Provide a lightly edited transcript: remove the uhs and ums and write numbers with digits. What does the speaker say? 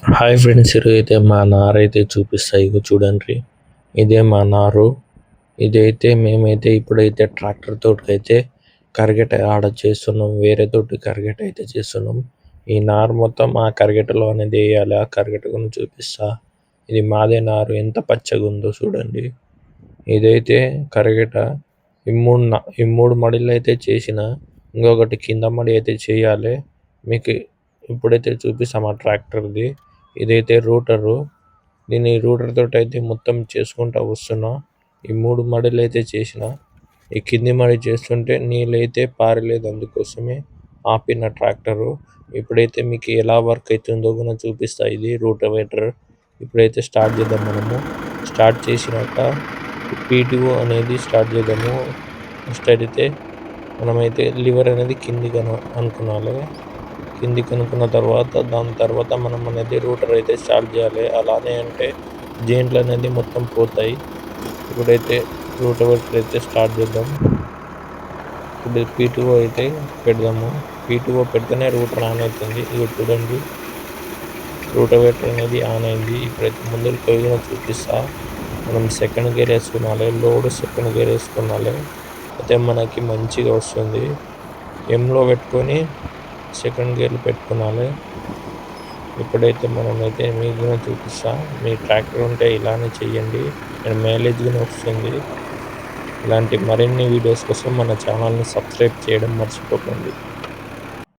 Hi friends, ఈరోజైతే మా నారైతే చూపిస్తా. ఇగో చూడండి, ఇదే మా నారు. ఇదైతే మేమైతే ఇప్పుడైతే ట్రాక్టర్ తోటికైతే కరిగెట ఆడ చేస్తున్నాం. వేరే తోటి కరిగెట అయితే చేస్తున్నాం. ఈ నారు మొత్తం ఆ కరిగెటలో అనేది వేయాలి. ఆ కరిగెట గురించి చూపిస్తా. ఇది మాదే నారు, ఎంత పచ్చగా ఉందో చూడండి. ఇదైతే కరిగెట. ఈ మూడు మడిలు అయితే చేసిన, ఇంకొకటి కింద మడి అయితే చేయాలి. మీకు ఇప్పుడైతే చూపిస్తాం ఆ ట్రాక్టర్ది. ఇదైతే రూటరు. నేను ఈ రూటర్ తోటి అయితే మొత్తం చేసుకుంటా వస్తున్నా. ఈ 3 మడులు అయితే చేసిన. ఈ కింది మడి చేస్తుంటే నీళ్ళైతే పారలేదు, అందుకోసమే ఆపిన ట్రాక్టరు. ఇప్పుడైతే మీకు ఎలా వర్క్ అవుతుందో కూడా చూపిస్తా. ఇది రూటవేటర్. ఇప్పుడైతే స్టార్ట్ చేద్దాం. స్టార్ట్ చేసినాక పీటీఓ అనేది స్టార్ట్ చేద్దాము. ఫస్ట్ అయితే మనమైతే లివర్ అనేది కిందికి అనుకున్నాలి. కిందికి అనుకున్న తర్వాత దాని తర్వాత మనం అనేది రూటర్ అయితే స్టార్ట్ చేయాలి. అలానే అంటే జెయింట్లు అనేది మొత్తం పోతాయి. ఇప్పుడైతే రూటవేటర్ అయితే స్టార్ట్ చేద్దాం. ఇప్పుడు పీటీఓ అయితే పెడదాము. పీటీఓ పెడితేనే రూటర్ ఆన్ అవుతుంది. ఇది చూడండి, రూటవేటర్ అనేది ఆన్ అయింది. ఇప్పుడైతే ముందుకు పోయి చూపిస్తా. మనం సెకండ్ గేర్ వేసుకున్నాలి. లోడ్ సెకండ్ గేర్ వేసుకున్నాలి. అయితే మనకి మంచిగా వస్తుంది. ఎంలో పెట్టుకొని సెకండ్ గేర్లు పెట్టుకున్నాలి. ఇప్పుడైతే మనమైతే మీకు కూడా చూపిస్తా. మీ ట్రాక్టర్ ఉంటే ఇలానే చెయ్యండి, అండ్ మైలేజ్ కూడా వస్తుంది. ఇలాంటి మరిన్ని వీడియోస్ కోసం మన ఛానల్ని సబ్స్క్రైబ్ చేయడం మర్చిపోకండి.